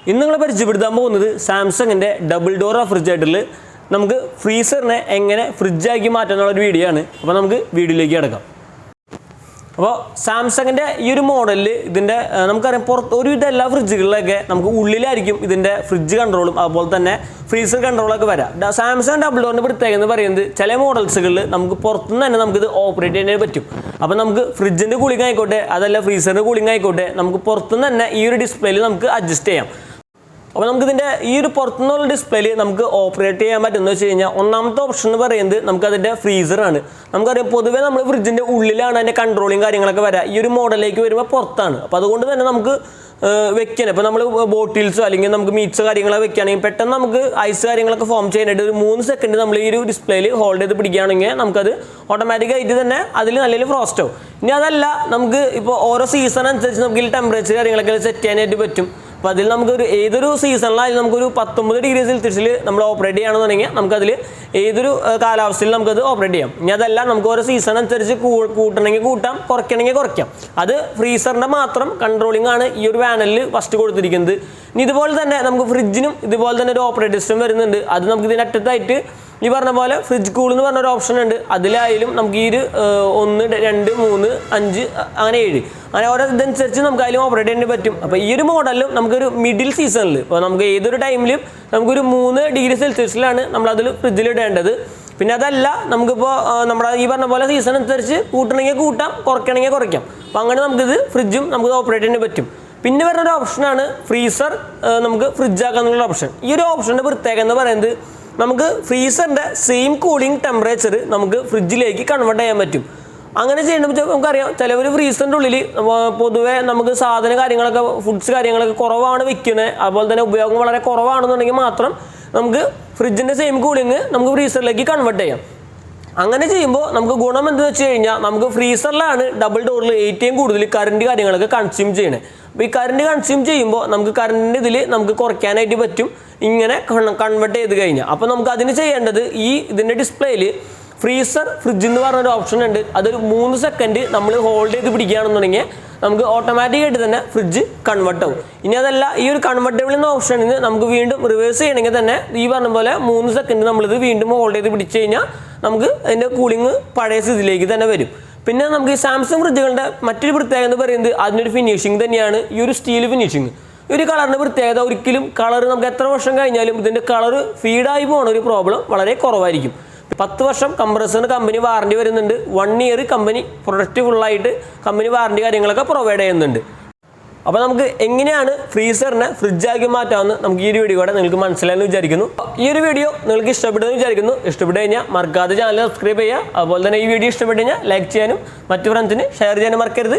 ഇന്ന് നിങ്ങൾ പരിചയപ്പെടുത്താൻ പോകുന്നത് സാംസങ്ങിൻ്റെ ഡബിൾ ഡോർ റെഫ്രിജറേറ്ററിൽ നമുക്ക് ഫ്രീസറിനെ എങ്ങനെ ഫ്രിഡ്ജാക്കി മാറ്റാനുള്ള ഒരു വീഡിയോ ആണ്. അപ്പോൾ നമുക്ക് വീഡിയോയിലേക്ക് കിടക്കാം. അപ്പോൾ സാംസങ്ങിൻ്റെ ഈ ഒരു മോഡലിൽ ഇതിൻ്റെ നമുക്കറിയാം പുറത്ത് ഒരുവിധ എല്ലാ ഫ്രിഡ്ജുകളിലൊക്കെ നമുക്ക് ഉള്ളിലായിരിക്കും ഇതിൻ്റെ ഫ്രിഡ്ജ് കൺട്രോളും അതുപോലെ തന്നെ ഫ്രീസർ കൺട്രോളൊക്കെ വരാം. സാംസങ് ഡബിൾ ഡോറിൻ്റെ പ്രത്യേകത എന്ന് പറയുന്നത് ചില മോഡൽസുകളിൽ നമുക്ക് പുറത്തുനിന്ന് തന്നെ നമുക്കിത് ഓപ്പറേറ്റ് ചെയ്യാൻ പറ്റും. അപ്പോൾ നമുക്ക് ഫ്രിഡ്ജിൻ്റെ കൂളിംഗ് ആയിക്കോട്ടെ അതല്ല ഫ്രീസറിൻ്റെ കൂളിംഗ് ആയിക്കോട്ടെ നമുക്ക് പുറത്തുനിന്ന് തന്നെ ഈ ഒരു ഡിസ്പ്ലേയിൽ നമുക്ക് അഡ്ജസ്റ്റ് ചെയ്യാം. അപ്പോൾ നമുക്കിതിൻ്റെ ഈ ഒരു പുറത്തുനിന്നുള്ള ഡിസ്പ്ലേയിൽ നമുക്ക് ഓപ്പറേറ്റ് ചെയ്യാൻ പറ്റുമെന്ന് വെച്ച് കഴിഞ്ഞാൽ ഒന്നാമത്തെ ഓപ്ഷൻ എന്ന് പറയുന്നത് നമുക്കതിൻ്റെ ഫ്രീസറാണ്. നമുക്കറിയാം പൊതുവേ നമ്മൾ ഫ്രിഡ്ജിൻ്റെ ഉള്ളിലാണ് അതിൻ്റെ കൺട്രോളിങ് കാര്യങ്ങളൊക്കെ വരിക. ഈ ഒരു മോഡലിലേക്ക് വരുമ്പോൾ പുറത്താണ്. അപ്പോൾ അതുകൊണ്ട് തന്നെ നമുക്ക് വെക്കാൻ ഇപ്പോൾ നമ്മൾ ബോട്ടിൽസോ അല്ലെങ്കിൽ നമുക്ക് മീറ്റ്സോ കാര്യങ്ങളൊക്കെ വെക്കുകയാണെങ്കിൽ പെട്ടെന്ന് നമുക്ക് ഐസ് കാര്യങ്ങളൊക്കെ ഫോം ചെയ്യാനായിട്ട് ഒരു 3 സെക്കൻഡ് നമ്മൾ ഈ ഒരു ഡിസ്പ്ലേയിൽ ഹോൾഡ് ചെയ്ത് പിടിക്കുകയാണെങ്കിൽ നമുക്കത് ഓട്ടോമാറ്റിക്കായിട്ട് തന്നെ അതിൽ നല്ലൊരു ഫ്രോസ്റ്റ് ആവും. ഇനി അതല്ല നമുക്ക് ഇപ്പോൾ ഓരോ സീസൺ അനുസരിച്ച് നമുക്ക് ഈ ടെമ്പറേച്ചർ കാര്യങ്ങളൊക്കെ സെറ്റ് ചെയ്യാനായിട്ട് പറ്റും. അപ്പോൾ അതിൽ നമുക്കൊരു ഏതൊരു സീസണിലായാലും നമുക്കൊരു 19 ഡിഗ്രി സെൽഷ്യസിൽ നമ്മൾ ഓപ്പറേറ്റ് ചെയ്യുകയാണെന്നുണ്ടെങ്കിൽ നമുക്കതിൽ ഏതൊരു കാലാവസ്ഥയിൽ നമുക്കത് ഓപ്പറേറ്റ് ചെയ്യാം. ഇനി അതല്ല നമുക്ക് ഓരോ സീസൺ അനുസരിച്ച് കൂട്ടണമെങ്കിൽ കൂട്ടാം, കുറയ്ക്കണമെങ്കിൽ കുറയ്ക്കാം. അത് ഫ്രീസറിൻ്റെ മാത്രം കൺട്രോളിംഗ് ആണ് ഈ ഒരു പാനലിൽ ഫസ്റ്റ് കൊടുത്തിരിക്കുന്നത്. ഇനി ഇതുപോലെ തന്നെ നമുക്ക് ഫ്രിഡ്ജിനും ഇതുപോലെ തന്നെ ഒരു ഓപ്പറേറ്റിംഗ് സിസ്റ്റം വരുന്നുണ്ട്. അത് നമുക്ക് ഇതിൻ്റെ അറ്റത്തായിട്ട് ഈ പറഞ്ഞ പോലെ ഫ്രിഡ്ജ് കൂൾ എന്ന് പറഞ്ഞൊരു ഓപ്ഷൻ ഉണ്ട്. അതിലായാലും നമുക്ക് ഈ ഒരു 1, 2, 3, 5 അങ്ങനെ 7 അങ്ങനെ ഓരോ ഇതനുസരിച്ച് നമുക്ക് അതിലും ഓപ്പറേറ്റ് ചെയ്യാൻ പറ്റും. അപ്പോൾ ഈ ഒരു മോഡലിലും നമുക്കൊരു മിഡിൽ സീസണിൽ ഇപ്പോൾ നമുക്ക് ഏതൊരു ടൈമിലും നമുക്കൊരു 3 ഡിഗ്രി സെൽഷ്യസിലാണ് നമ്മളതിൽ ഫ്രിഡ്ജിൽ ഇടേണ്ടത്. പിന്നെ അതല്ല നമുക്കിപ്പോൾ നമ്മുടെ ഈ പറഞ്ഞ പോലെ സീസൺ അനുസരിച്ച് കൂട്ടണമെങ്കിൽ കൂട്ടാം, കുറയ്ക്കണമെങ്കിൽ കുറയ്ക്കാം. അപ്പോൾ അങ്ങനെ നമുക്കിത് ഫ്രിഡ്ജും നമുക്ക് ഓപ്പറേറ്റ് ചെയ്യാൻ പറ്റും. പിന്നെ വരുന്നൊരു ഓപ്ഷനാണ് ഫ്രീസർ നമുക്ക് ഫ്രിഡ്ജാക്കാന്നുള്ള ഓപ്ഷൻ. ഈ ഒരു ഓപ്ഷൻ്റെ പ്രത്യേകത എന്ന് പറയുന്നത് നമുക്ക് ഫ്രീസറിൻ്റെ സെയിം കൂളിംഗ് ടെമ്പറേച്ചർ നമുക്ക് ഫ്രിഡ്ജിലേക്ക് കൺവേർട്ട് ചെയ്യാൻ പറ്റും. അങ്ങനെ ചെയ്യണമെന്ന് വെച്ചാൽ നമുക്കറിയാം ചിലവർ ഫ്രീസറിൻ്റെ ഉള്ളിൽ പൊതുവേ നമുക്ക് സാധന കാര്യങ്ങളൊക്കെ ഫുഡ്സ് കാര്യങ്ങളൊക്കെ കുറവാണ് വെക്കുന്നത്, അതുപോലെ തന്നെ ഉപയോഗം വളരെ കുറവാണെന്നുണ്ടെങ്കിൽ മാത്രം നമുക്ക് ഫ്രിഡ്ജിൻ്റെ സെയിം കൂളിംഗ് നമുക്ക് ഫ്രീസറിലേക്ക് കൺവേർട്ട് ചെയ്യാം. അങ്ങനെ ചെയ്യുമ്പോൾ നമുക്ക് ഗുണം എന്തെന്ന് വെച്ച് കഴിഞ്ഞാൽ നമുക്ക് ഫ്രീസറിലാണ് ഡബിൾ ഡോറിൽ ഏറ്റവും കൂടുതൽ കറണ്ട് കാര്യങ്ങളൊക്കെ കൺസ്യൂം ചെയ്യണേ. അപ്പോൾ ഈ കറണ്ട് കൺസ്യൂം ചെയ്യുമ്പോൾ നമുക്ക് കറണ്ടിൻ്റെ ഇതിൽ നമുക്ക് കുറയ്ക്കാനായിട്ട് പറ്റും ഇങ്ങനെ കൺവേർട്ട് ചെയ്ത് കഴിഞ്ഞാൽ. അപ്പോൾ നമുക്ക് അതിന് ചെയ്യേണ്ടത് ഈ ഇതിൻ്റെ ഡിസ്പ്ലേയിൽ ഫ്രീസർ ഫ്രിഡ്ജ് എന്ന് പറഞ്ഞൊരു ഓപ്ഷൻ ഉണ്ട്. അതൊരു 3 സെക്കൻഡ് നമ്മൾ ഹോൾഡ് ചെയ്ത് പിടിക്കുകയാണെന്നുണ്ടെങ്കിൽ നമുക്ക് ഓട്ടോമാറ്റിക്കായിട്ട് തന്നെ ഫ്രിഡ്ജ് കൺവേർട്ട് ആവും. ഇനി അതല്ല ഈ ഒരു കൺവേർട്ടബിൾ എന്ന ഓപ്ഷനിൽ നിന്ന് നമുക്ക് വീണ്ടും റിവേഴ്സ് ചെയ്യണമെങ്കിൽ തന്നെ ഈ പറഞ്ഞ പോലെ 3 സെക്കൻഡ് നമ്മളിത് വീണ്ടും ഹോൾഡ് ചെയ്ത് പിടിച്ച് കഴിഞ്ഞാൽ നമുക്ക് അതിൻ്റെ കൂളിംഗ് പഴയ സ്ഥിതിയിലേക്ക് തന്നെ വരും. പിന്നെ നമുക്ക് ഈ സാംസങ് ഫ്രിഡ്ജുകളുടെ മറ്റൊരു പ്രത്യേകത എന്ന് പറയുന്നത് അതിനൊരു ഫിനിഷിങ് തന്നെയാണ് ഈ ഒരു സ്റ്റീൽ ഫിനിഷിങ്. ഈ ഒരു കളറിൻ്റെ പ്രത്യേകത ഒരിക്കലും കളർ നമുക്ക് എത്ര വർഷം കഴിഞ്ഞാലും ഇതിൻ്റെ കളർ ഫീഡായി പോകുന്ന ഒരു പ്രോബ്ലം വളരെ കുറവായിരിക്കും. 10 വർഷം കംപ്രസറിന് കമ്പനി വാറണ്ടി വരുന്നുണ്ട്. 1 ഇയർ കമ്പനി പ്രൊഡക്റ്റ് ഫുള്ളായിട്ട് കമ്പനി വാറണ്ടി കാര്യങ്ങളൊക്കെ പ്രൊവൈഡ് ചെയ്യുന്നുണ്ട്. അപ്പോൾ നമുക്ക് എങ്ങനെയാണ് ഫ്രീസറിനെ ഫ്രിഡ്ജാക്കി മാറ്റാമെന്ന് നമുക്ക് ഈ ഒരു വീഡിയോടെ നിങ്ങൾക്ക് മനസ്സിലായെന്ന് വിചാരിക്കുന്നു. ഈ ഒരു വീഡിയോ നിങ്ങൾക്ക് ഇഷ്ടപ്പെട്ടെന്ന് വിചാരിക്കുന്നു. ഇഷ്ടപ്പെട്ട് കഴിഞ്ഞാൽ മറക്കാതെ ചാനൽ സബ്സ്ക്രൈബ് ചെയ്യുക. അതുപോലെ തന്നെ ഈ വീഡിയോ ഇഷ്ടപ്പെട്ട് കഴിഞ്ഞാൽ ലൈക്ക് ചെയ്യാനും മറ്റു ഫ്രണ്ട്സിന് ഷെയർ ചെയ്യാനും മറക്കരുത്.